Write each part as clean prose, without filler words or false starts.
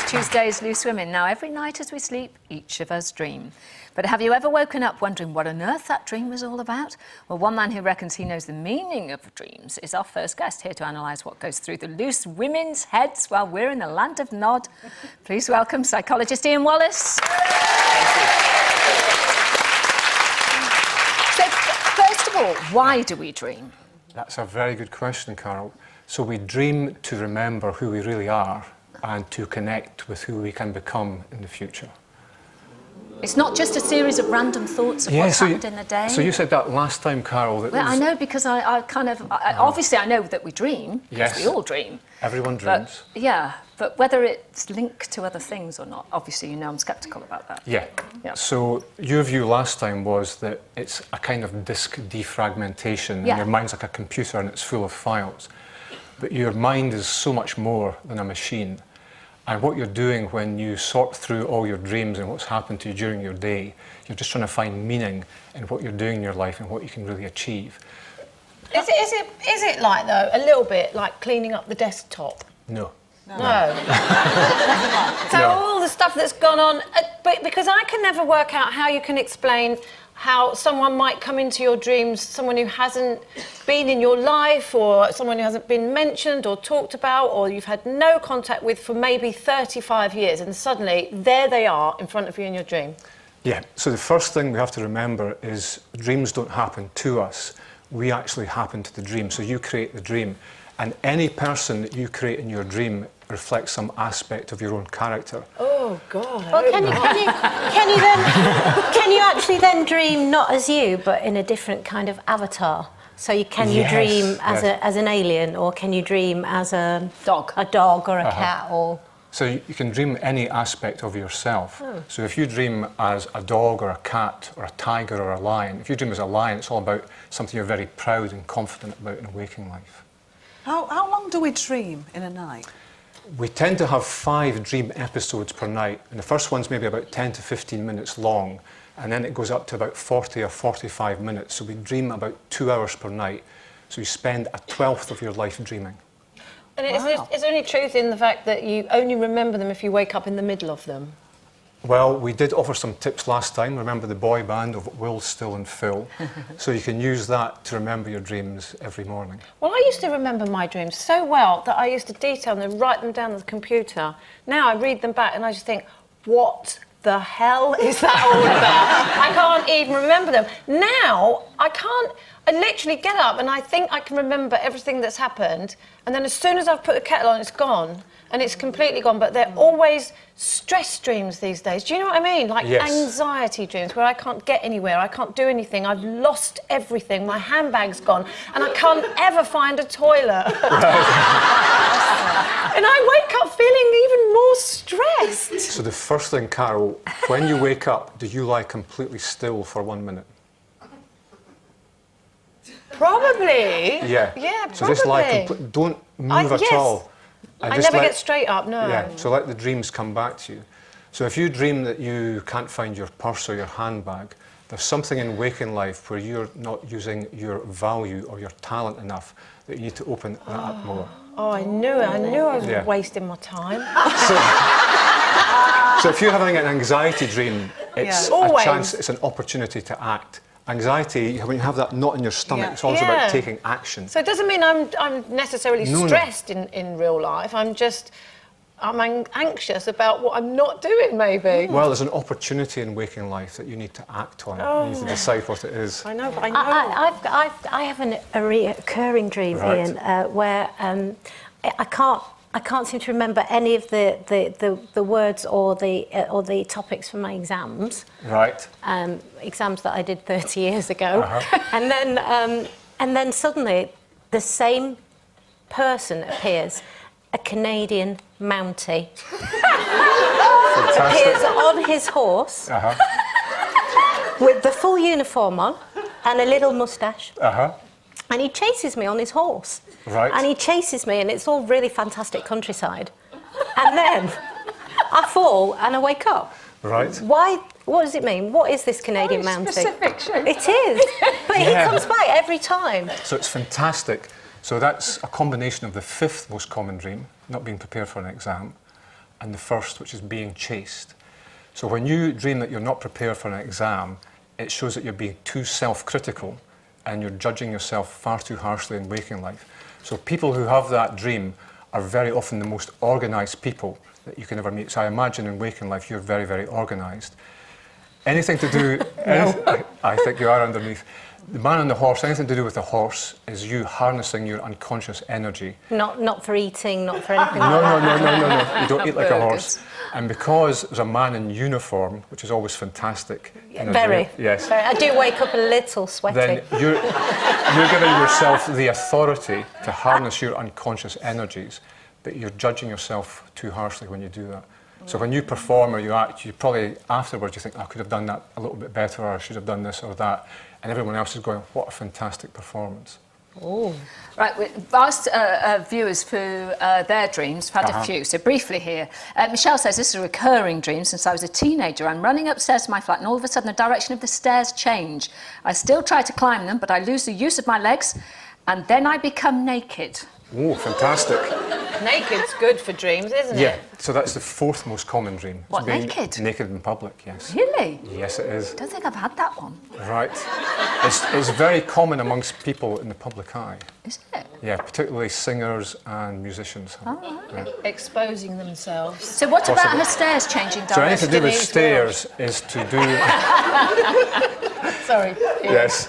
Tuesday's Loose Women. Now, every night as we sleep, each of us dream. But have you ever woken up wondering what on earth that dream was all about? Well, one man who reckons he knows the meaning of dreams is our first guest, here to analyse what goes through the loose women's heads while we're in the land of nod. Please welcome psychologist Ian Wallace. So, first of all, why do we dream? That's a very good question, Carol. So we dream to remember who we really are and to connect with who we can become in the future. It's not just a series of random thoughts of what's happened in the day. So you said that last time, Carol. That I know, because obviously I know that we dream, because we all dream. Everyone dreams. But whether it's linked to other things or not, obviously, you know, I'm sceptical about that. Yeah. So your view last time was that it's a kind of disk defragmentation, and your mind's like a computer and it's full of files. But your mind is so much more than a machine. And what you're doing when you sort through all your dreams and what's happened to you during your day, you're just trying to find meaning in what you're doing in your life and what you can really achieve. Is it like, though, a little bit like cleaning up the desktop? No. No. So all the stuff that's gone on, but because I can never work out how you can explain how someone might come into your dreams, someone who hasn't been in your life, or someone who hasn't been mentioned or talked about, or you've had no contact with for maybe 35 years, and suddenly there they are in front of you in your dream. Yeah, so the first thing we have to remember is dreams don't happen to us. We actually happen to the dream. So you create the dream, and any person that you create in your dream reflects some aspect of your own character. Oh God! Well, can you actually then dream not as you, but in a different kind of avatar? So can you dream as an alien, or can you dream as a dog or a cat, or? So you can dream any aspect of yourself. So if you dream as a dog or a cat or a tiger or a lion, if you dream as a lion, it's all about something you're very proud and confident about in waking life. How long do we dream in a night? We tend to have 5 dream episodes per night, and the first one's maybe about 10 to 15 minutes long, and then it goes up to about 40 or 45 minutes. So we dream about 2 hours per night. So you spend a 1/12 of your life dreaming. And is there any truth in the fact that you only remember them if you wake up in the middle of them? Well, we did offer some tips last time. Remember the boy band of Will, Still and Phil. So you can use that to remember your dreams every morning. Well, I used to remember my dreams so well that I used to detail them, write them down on the computer. Now I read them back and I just think, what the hell is that all about? I can't even remember them. Now, I literally get up and I think I can remember everything that's happened, and then as soon as I've put the kettle on, it's gone. And it's completely gone, but they're always stress dreams these days. Do you know what I mean? Like anxiety dreams where I can't get anywhere, I can't do anything, I've lost everything, my handbag's gone, and I can't ever find a toilet. And I wake up feeling even more stressed. So the first thing, Carol, when you wake up, do you lie completely still for 1 minute? Probably. Yeah. Yeah, probably. So just lie, don't move at all. I never get straight up, no. Yeah, so let the dreams come back to you. So if you dream that you can't find your purse or your handbag, there's something in waking life where you're not using your value or your talent enough that you need to open that up more. Oh, I knew I was wasting my time. So if you're having an anxiety dream, it's a chance, it's an opportunity to act. Anxiety, when you have that knot in your stomach, it's also about taking action. So it doesn't mean I'm necessarily stressed in real life. I'm anxious about what I'm not doing, maybe. Well, there's an opportunity in waking life that you need to act on. You need to decide what it is. I know, but I know. I have a recurring dream, Ian, where I can't seem to remember any of the words or the topics for my exams. Right. Exams that I did 30 years ago, and then suddenly the same person appears, a Canadian Mountie, appears on his horse with the full uniform on and a little moustache. And he chases me on his horse. Right. And he chases me, and it's all really fantastic countryside. And then I fall and I wake up. Right. Why? What does it mean? What is this Canadian Mountie? Specific shape. It is. But he comes back every time. So it's fantastic. So that's a combination of the 5th most common dream, not being prepared for an exam, and the first, which is being chased. So when you dream that you're not prepared for an exam, it shows that you're being too self-critical and you're judging yourself far too harshly in waking life. So people who have that dream are very often the most organised people that you can ever meet. So I imagine in waking life you're very, very organised. Anything to do... I think you are underneath. The man on the horse, anything to do with the horse is you harnessing your unconscious energy. Not for eating, not for anything No, like that. no. You don't eat like a horse. And because there's a man in uniform, which is always fantastic. Very. Yes. Very. I do wake up a little sweaty. Then you're giving yourself the authority to harness your unconscious energies, but you're judging yourself too harshly when you do that. So when you perform or you act, you probably afterwards you think, I could have done that a little bit better, or I should have done this or that. And everyone else is going, what a fantastic performance. Oh. Right, we've asked viewers for their dreams. We've had a few. So briefly here, Michelle says, this is a recurring dream since I was a teenager. I'm running upstairs to my flat and all of a sudden the direction of the stairs change. I still try to climb them, but I lose the use of my legs and then I become naked. Oh, fantastic. Naked's good for dreams, isn't it? Yeah, so that's the fourth most common dream. What, It's being naked? Naked in public, yes. Really? Yes, it is. I don't think I've had that one. Right. It's very common amongst people in the public eye. Is it? Yeah, particularly singers and musicians. Oh, right. Exposing themselves. So what about Possibly. her stairs changing direction? So anything to do with stairs is to do... Sorry. Yes.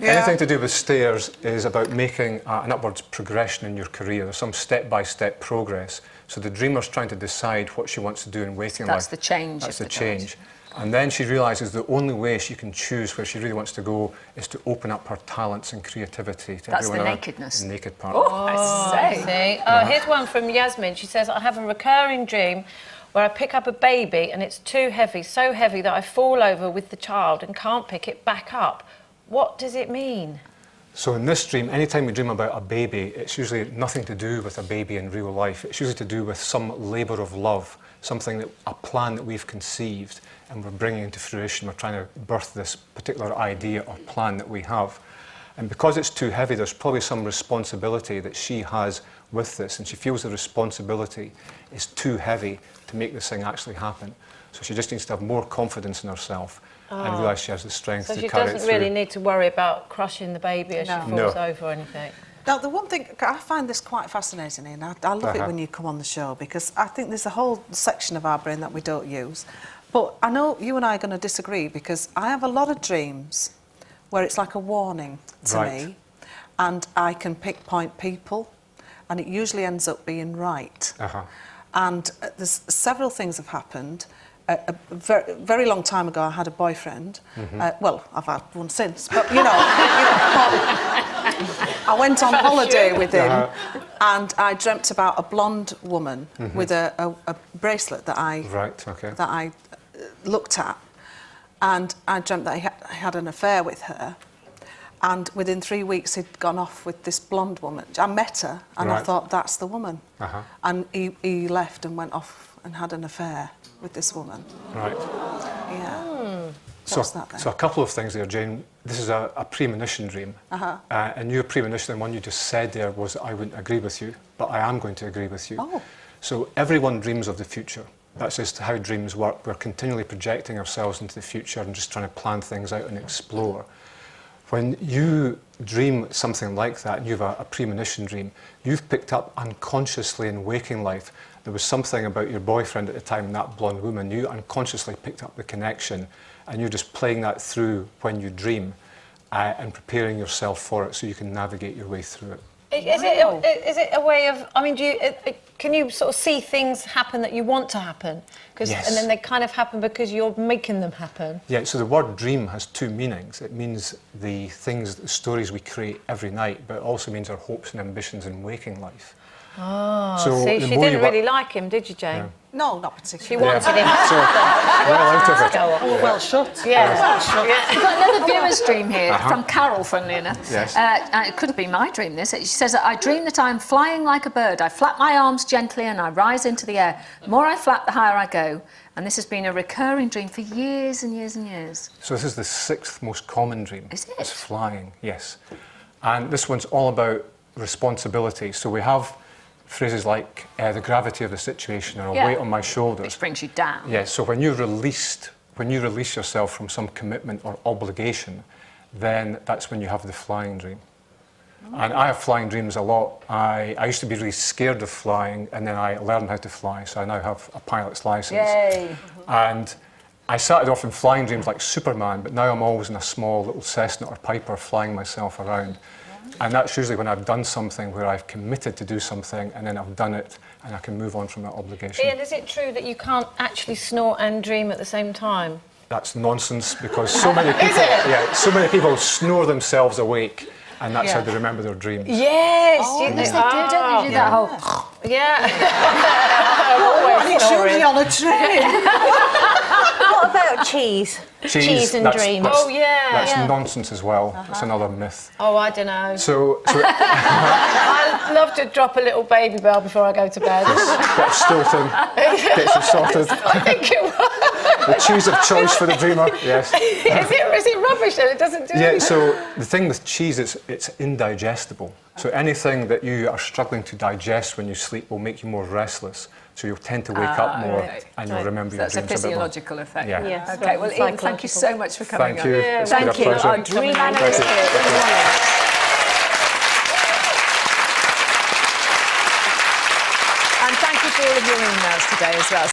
Anything to do with stairs is about making an upwards progression in your career. There's some step-by-step progress. So the dreamer's trying to decide what she wants to do in waking life. That's the change. That's the change. And then she realises the only way she can choose where she really wants to go is to open up her talents and creativity to That's everyone the else. nakedness. The naked part. Oh, I say. See? Here's one from Yasmin. She says, I have a recurring dream where I pick up a baby and it's too heavy, so heavy that I fall over with the child and can't pick it back up. What does it mean? So in this dream, anytime we dream about a baby, it's usually nothing to do with a baby in real life. It's usually to do with some labour of love, a plan that we've conceived and we're bringing into fruition. We're trying to birth this particular idea or plan that we have. And because it's too heavy, there's probably some responsibility that she has with this, and she feels the responsibility is too heavy to make this thing actually happen. So she just needs to have more confidence in herself and realise she has the strength to carry it through. So she doesn't really need to worry about crushing the baby as she falls over or anything? Now, the one thing, I find this quite fascinating, and I love it when you come on the show, because I think there's a whole section of our brain that we don't use. But I know you and I are going to disagree, because I have a lot of dreams where it's like a warning to me, and I can pinpoint people, and it usually ends up being right. And there's several things have happened. A very long time ago, I had a boyfriend. Well, I've had one since, but you know, I went on holiday with him, and I dreamt about a blonde woman with a bracelet that I looked at, and I dreamt that I had an affair with her. And within 3 weeks, he'd gone off with this blonde woman. I met her, and I thought, that's the woman. And he left and went off and had an affair with this woman. Right. Yeah. So a couple of things there, Jane. This is a premonition dream. And your premonition, the one you just said there, was I wouldn't agree with you, but I am going to agree with you. Oh. So everyone dreams of the future. That's just how dreams work. We're continually projecting ourselves into the future and just trying to plan things out and explore. When you dream something like that, and you have a premonition dream, you've picked up unconsciously in waking life, there was something about your boyfriend at the time, that blonde woman, you unconsciously picked up the connection, and you're just playing that through when you dream and preparing yourself for it so you can navigate your way through it. Is it a way of, I mean, can you sort of see things happen that you want to happen? Yes. And then they kind of happen because you're making them happen? Yeah, so the word dream has two meanings. It means the stories we create every night, but it also means our hopes and ambitions in waking life. Oh, so see, she didn't really like him, did you, Jane? Yeah. No, not particularly. She wanted him. So, well out of it. Oh, well shut. We've got another viewer's dream here from Carol, funnily enough. Yes. It could have been my dream, this. She says, I dream that I am flying like a bird. I flap my arms gently and I rise into the air. The more I flap, the higher I go. And this has been a recurring dream for years and years and years. So this is the 6th most common dream. Is it? It's flying, yes. And this one's all about responsibility. So we have phrases like the gravity of the situation or a Yeah. weight on my shoulders. Which brings you down. Yeah, so when you release yourself from some commitment or obligation, then that's when you have the flying dream. And I have flying dreams a lot. I used to be really scared of flying, and then I learned how to fly, so I now have a pilot's license. Yay. And I started off in flying dreams like Superman, but now I'm always in a small little Cessna or Piper flying myself around. And that's usually when I've done something where I've committed to do something, and then I've done it, and I can move on from that obligation. Ian, is it true that you can't actually snort and dream at the same time? That's nonsense, because so many people snore themselves awake, and that's how they remember their dreams. Yes, Oh, yes, they do, don't they? Do that whole... Yeah. It's usually on a train. What about cheese? Cheese and dreams. Oh, yeah. That's nonsense as well. It's another myth. Oh, I don't know. So I love to drop a little baby bell before I go to bed. get Stilton, gets you sorted. I think it was. The cheese of choice for the dreamer, yes. Is it rubbish then? It doesn't do Yeah, anything? so the thing with cheese is it's indigestible. So anything that you are struggling to digest when you sleep will make you more restless. So you'll tend to wake up more and you'll remember your That's a dreams a bit more. physiological effect. Yeah. Yes, Okay, well, Ian, thank you so much for coming Thank on. you. Yeah, It's been a Thank you. pleasure. Our dream analyst Thank you. here. Good morning. And thank you for all of your emails today as well.